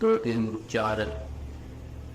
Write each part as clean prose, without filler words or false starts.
2 3 4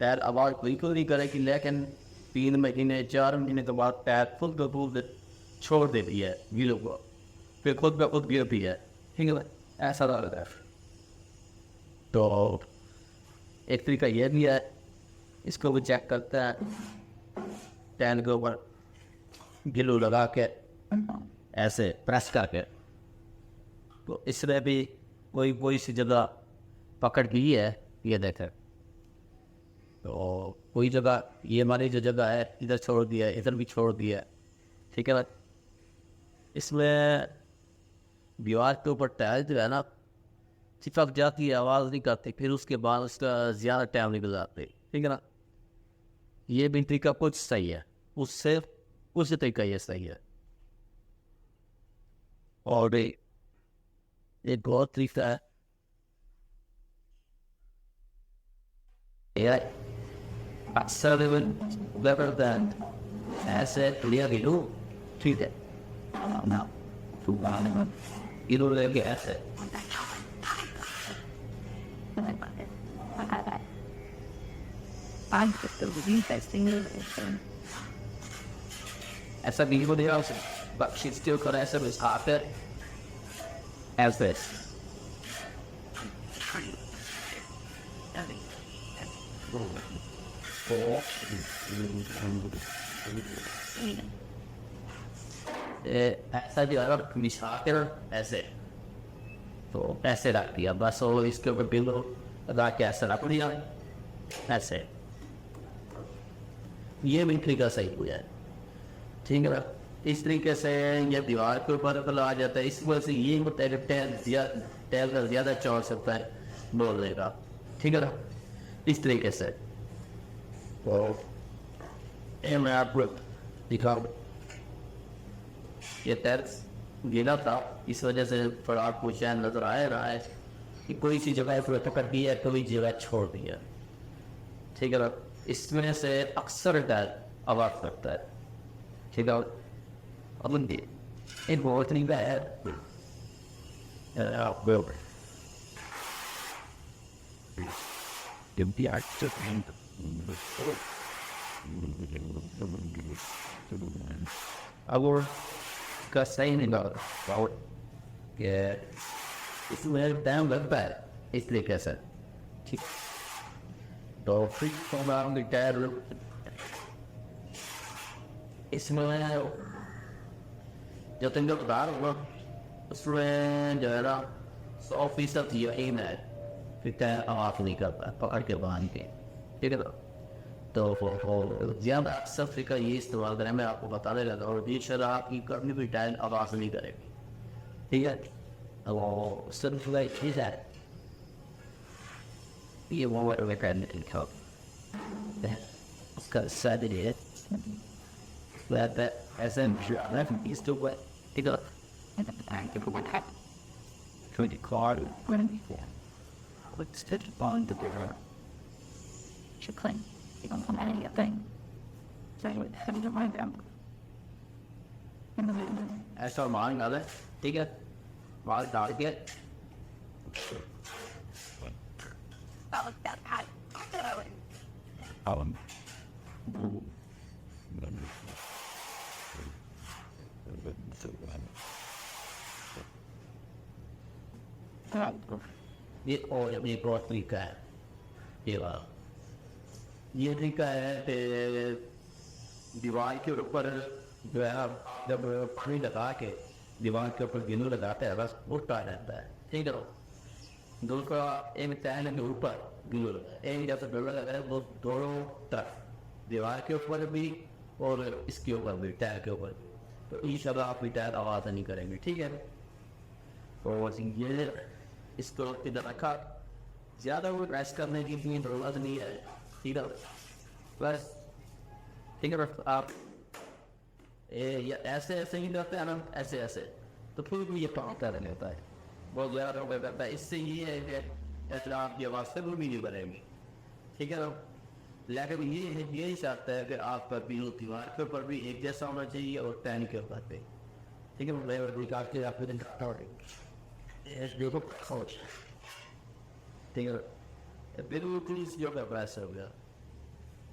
पैर आवाज़ बिल्कुल नहीं करेगी, लेकिन 3 महीने 4 महीने के बाद पैर खुद ब खुद छोड़ देती है गीलों को, फिर खुद ब खुद गिरती है, ठीक है भाई, ऐसा रहता है। तो एक तरीका ये भी है, इसको भी चेक करता है, टैन के ऊपर गिलू लगा के ऐसे प्रेस करके, तो इसमें भी कोई सी जगह पकड़ गई है, ये देखें, तो कोई जगह ये हमारी जो जगह है इधर छोड़ दिया है, इधर भी छोड़ दिया है, ठीक है ना। इसमें दीवार के ऊपर टाइल जो है ना चिपक जाती है, आवाज़ नहीं करती, फिर उसके बाद उसका ज़्यादा टाइम नहीं गुजारते, ठीक है ना। ये भी तरीका कुछ सही है, उससे कुछ तरीका ये सही है। और एक बहुत तरीका है, अक्सर लेवल दैन ऐसे लिया गिलू, ठीक है ना, गिलू लेके ऐसे ऐसा भी हो दिया उसे, but she still could ऐसे बिछा कर as this. ऐसा जो है बिछा कर ऐसे, तो ऐसे रख दिया बस, और इसके ऊपर पिलो लगा के ऐसे रख दिया ऐसे, ये भी तरीका सही हो जाए, ठीक है ना। इस तरीके से ये दीवार के ऊपर आ जाता है, इस वजह से ये टैल का ज़्यादा चौड़ सकता है बोलने का, ठीक है ना, इस तरीके से। तो मैं आपको दिखाऊँ, ये टैल गिरा था, इस वजह से थोड़ा आपको शायद नज़र आ रहा है कि कोई सी जगह पर पकड़ दी है, कोई जगह छोड़ दी है, ठीक है ना। इसमें से अक्सर टैल आवाज़ करता है, ठीक है। अब it wasn't bad. Wilbur. The art of him. Our saying about yeah, it's well down the bad. It's like I said. The freak from around the dad. इसमें जो तुम लोग बाहर हुआ उसमें जो है ना 100% यकीन है, फिर तय आवाज़ नहीं करता पकड़ के बांध के, ठीक है ना। तो ज़्यादा अक्सर तरीका ये इस्तेमाल करें, मैं आपको बताने लगा, और ये शराब की कभी भी टाइम आवाज़ नहीं करेगी, ठीक है। और सिर्फ चीज़ है ये वो करने का उसका साथ है that ऐसे is to what it does to the car let's touch upon the river should clean you don't want anything so you don't mind them ऐसा मान गा दे, ठीक है, बाल डाल के ये और अपनी बहुत तरीका है, ये तरीका है कि दीवार के ऊपर जो है जब पानी लगा के दीवार के ऊपर गिनू लगाते हैं बस उठता रहता है, ठीक है। दूसरा एक टैल के ऊपर गिनू एक जब तक लगा है वो दोनों तरफ दीवार के ऊपर भी और इसके ऊपर भी टैल के ऊपर, तो इस तरह आप भी टैल आवाज़ नहीं करेंगे, ठीक है। और ये इसको इधर रखा, ज़्यादा वो रेस्ट करने की भी ज़रूरत नहीं है, ठीक है, बस ठीक है। आप ऐसे ऐसे ही करते हैं ना, ऐसे ऐसे, तो फिर भी ये पाँव रह लेता है, बहुत ज़्यादा करता है। इससे ये है कि ऐसे आपकी आवाज़ से भी नहीं बनेगी, ठीक है। लेकिन ये यही चाहता है कि आपका भी दीवार के ऊपर भी एक जैसा होना चाहिए और टैन के ऊपर भी, ठीक है। निकाल के आपको ठीक है, बिल्कुल जो का पैसा हो गया,